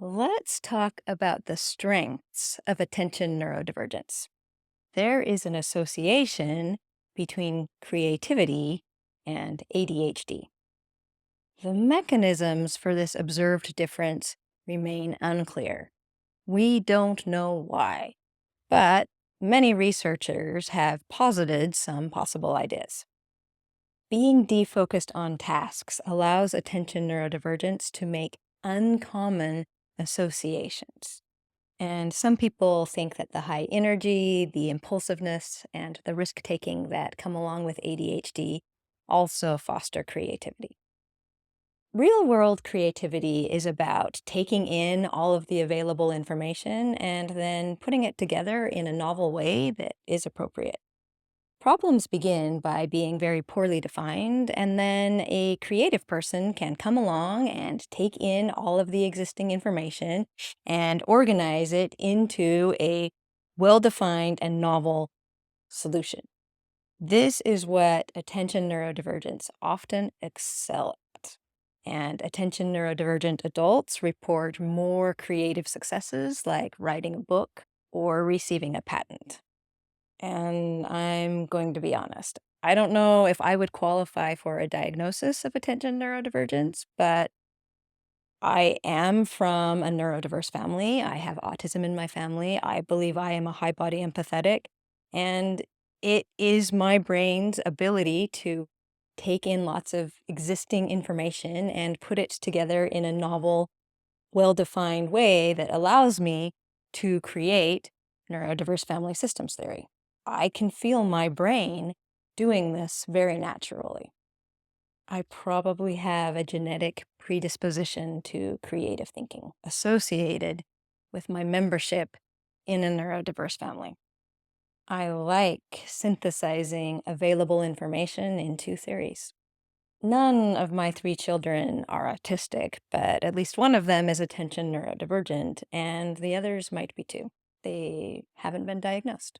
Let's talk about the strengths of attention neurodivergence. There is an association between creativity and ADHD. The mechanisms for this observed difference remain unclear. We don't know why, but many researchers have posited some possible ideas. Being defocused on tasks allows attention neurodivergence to make uncommon associations. And some people think that the high energy, the impulsiveness, and the risk taking that come along with ADHD also foster creativity. Real world creativity is about taking in all of the available information and then putting it together in a novel way that is appropriate. Problems begin by being very poorly defined, and then a creative person can come along and take in all of the existing information and organize it into a well defined and novel solution. This is what attention neurodivergents often excel at. And attention neurodivergent adults report more creative successes like writing a book or receiving a patent. And I'm going to be honest. I don't know if I would qualify for a diagnosis of attention neurodivergence, but I am from a neurodiverse family. I have autism in my family. I believe I am a high body empathetic, and it is my brain's ability to take in lots of existing information and put it together in a novel, well defined way that allows me to create neurodiverse family systems theory. I can feel my brain doing this very naturally. I probably have a genetic predisposition to creative thinking associated with my membership in a neurodiverse family. I like synthesizing available information into theories. None of my three children are autistic, but at least one of them is attention neurodivergent, and the others might be too. They haven't been diagnosed.